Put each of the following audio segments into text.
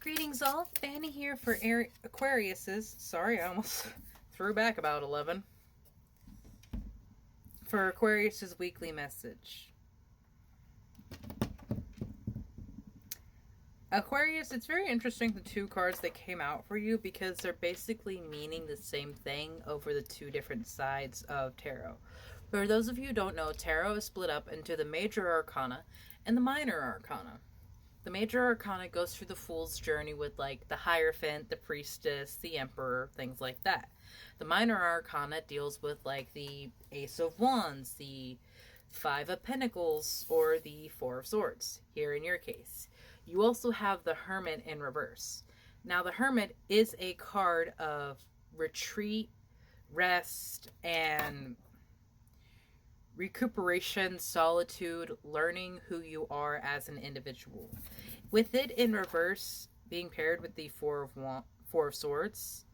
Greetings all, Fanny here for Aquarius's. Sorry, I almost threw back about 11. For Aquarius's weekly message. Aquarius, it's very interesting the two cards that came out for you because they're basically meaning the same thing over the two different sides of tarot. For those of you who don't know, tarot is split up into the major arcana and the minor arcana. The major arcana goes through the fool's journey with like the Hierophant, the priestess, the emperor, things like that. The minor arcana deals with like the Ace of Wands, the Five of Pentacles, or the Four of Swords, here in your case. You also have the Hermit in reverse. Now the Hermit is a card of retreat, rest, and recuperation, solitude, learning who you are as an individual. With it in reverse, being paired with the Four of Swords,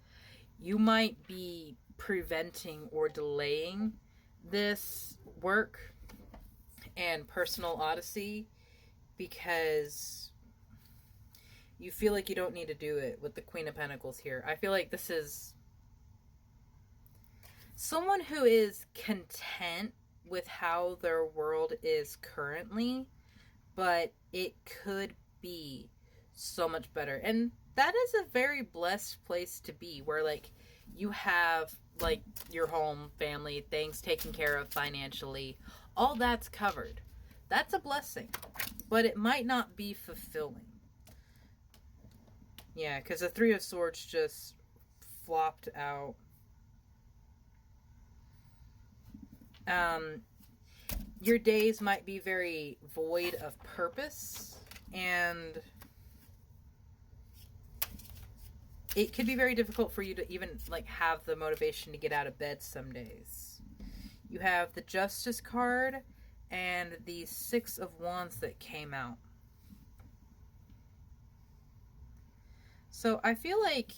you might be preventing or delaying this work and personal odyssey because you feel like you don't need to do it with the Queen of Pentacles here. I feel like this is someone who is content with how their world is currently, but it could be so much better. And that is a very blessed place to be, where like you have like your home, family, things taken care of financially, all that's covered. That's a blessing, but it might not be fulfilling. Yeah, because the Three of Swords just flopped out. Your days might be very void of purpose, and it could be very difficult for you to even like have the motivation to get out of bed some days. You have the Justice card and the Six of Wands that came out. So I feel like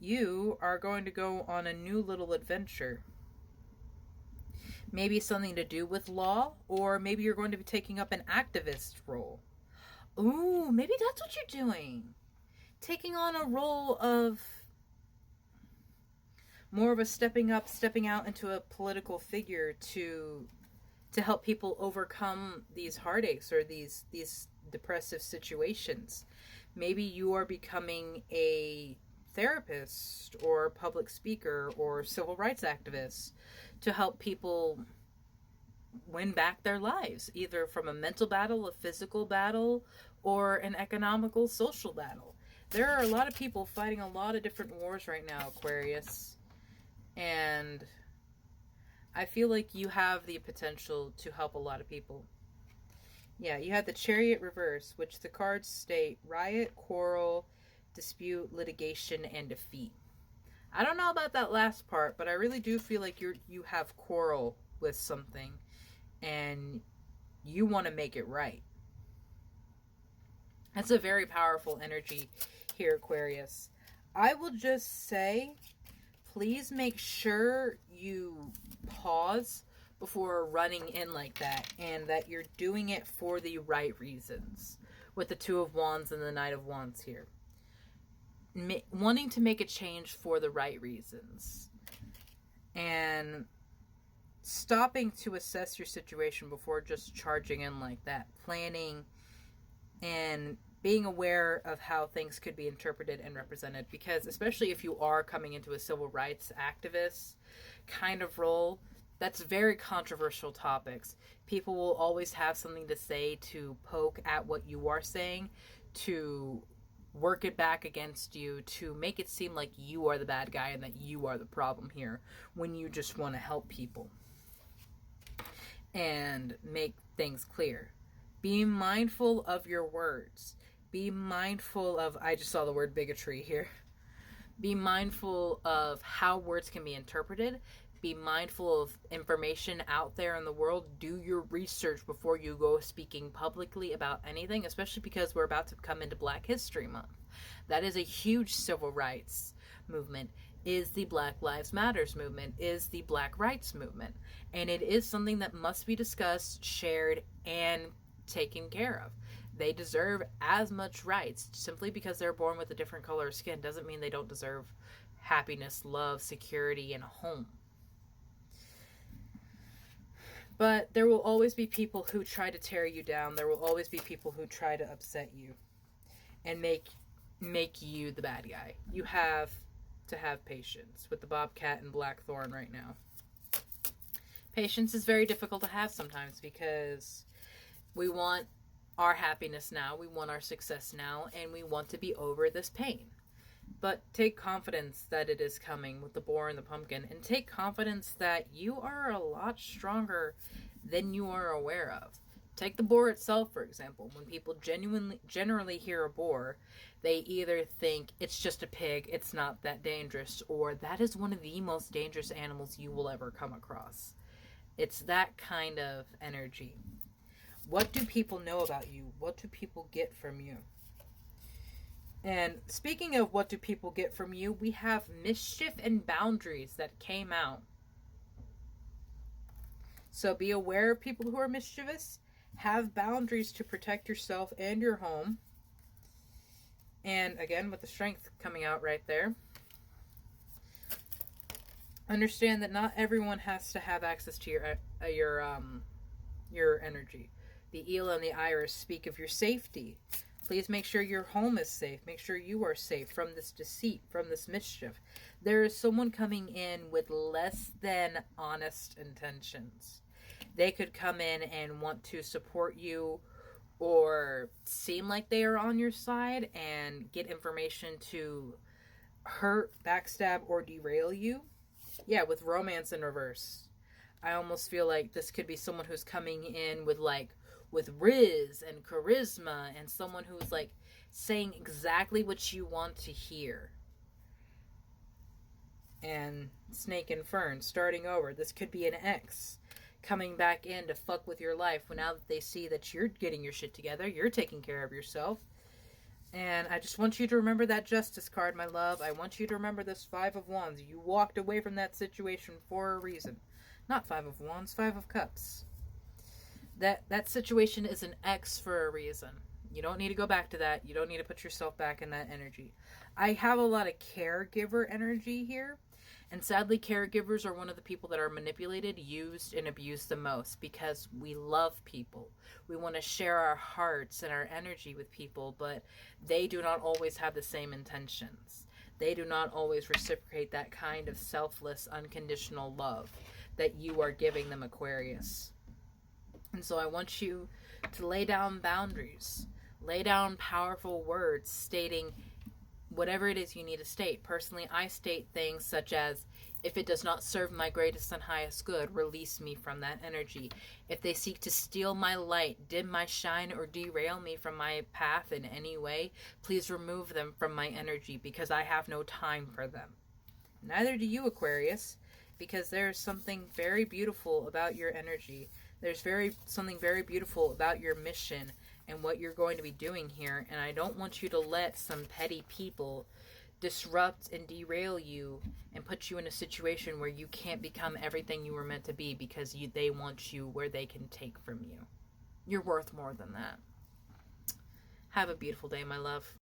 you are going to go on a new little adventure. Maybe something to do with law, or maybe you're going to be taking up an activist role. Ooh, maybe that's what you're doing. Taking on a role of more of a stepping out into a political figure to help people overcome these heartaches or these depressive situations. Maybe you are becoming a therapist or public speaker or civil rights activist to help people win back their lives, either from a mental battle, a physical battle, or an economical, social battle. There are a lot of people fighting a lot of different wars right now, Aquarius, and I feel like you have the potential to help a lot of people. Yeah, you have the Chariot reverse, which the cards state riot, quarrel, dispute, litigation, and defeat. I don't know about that last part, but I really do feel like you have quarrel with something and you want to make it right. That's a very powerful energy here, Aquarius. I will just say, please make sure you pause before running in like that, and that you're doing it for the right reasons, with the Two of Wands and the Knight of Wands here. Wanting to make a change for the right reasons, and stopping to assess your situation before just charging in like that. Planning and being aware of how things could be interpreted and represented, because especially if you are coming into a civil rights activist kind of role, that's very controversial topics. People will always have something to say to poke at what you are saying, to work it back against you, to make it seem like you are the bad guy and that you are the problem here, when you just want to help people and make things clear. Be mindful of your words. Be mindful of, I just saw the word bigotry here. Be mindful of how words can be interpreted. Be mindful of information out there in the world. Do your research before you go speaking publicly about anything, especially because we're about to come into Black History Month. That is a huge civil rights movement, is the Black Lives Matters movement, is the Black Rights movement. And it is something that must be discussed, shared, and taken care of. They deserve as much rights. Simply because they're born with a different color of skin doesn't mean they don't deserve happiness, love, security, and a home. But there will always be people who try to tear you down. There will always be people who try to upset you and make you the bad guy. You have to have patience with the Bobcat and Blackthorn right now. Patience is very difficult to have sometimes because we want our happiness now, we want our success now, and we want to be over this pain. But take confidence that it is coming with the boar and the pumpkin, and take confidence that you are a lot stronger than you are aware of. Take the boar itself, for example. When people generally hear a boar, they either think it's just a pig, it's not that dangerous, or that is one of the most dangerous animals you will ever come across. It's that kind of energy. What do people know about you? What do people get from you? And speaking of what do people get from you, we have mischief and boundaries that came out. So be aware of people who are mischievous. Have boundaries to protect yourself and your home. And again, with the strength coming out right there. Understand that not everyone has to have access to your energy. The eel and the iris speak of your safety. Please make sure your home is safe. Make sure you are safe from this deceit, from this mischief. There is someone coming in with less than honest intentions. They could come in and want to support you or seem like they are on your side and get information to hurt, backstab, or derail you. Yeah, with romance in reverse. I almost feel like this could be someone who's coming in with riz and charisma, and someone who's like saying exactly what you want to hear. And snake and fern, starting over. This could be an ex coming back in to fuck with your life when now that they see that you're getting your shit together, you're taking care of yourself. And I just want you to remember that Justice card, my love. I want you to remember this Five of Wands. You walked away from that situation for a reason. Not Five of Wands, Five of Cups. That situation is an X for a reason. You don't need to go back to that. You don't need to put yourself back in that energy. I have a lot of caregiver energy here. And sadly, caregivers are one of the people that are manipulated, used, and abused the most because we love people. We want to share our hearts and our energy with people, but they do not always have the same intentions. They do not always reciprocate that kind of selfless, unconditional love that you are giving them, Aquarius. And so I want you to lay down boundaries, lay down powerful words stating whatever it is you need to state. Personally, I state things such as, if it does not serve my greatest and highest good, release me from that energy. If they seek to steal my light, dim my shine, or derail me from my path in any way, please remove them from my energy because I have no time for them. Neither do you, Aquarius, because there's something very beautiful about your energy. There's something very beautiful about your mission and what you're going to be doing here, and I don't want you to let some petty people disrupt and derail you and put you in a situation where you can't become everything you were meant to be because they want you where they can take from you. You're worth more than that. Have a beautiful day, my love.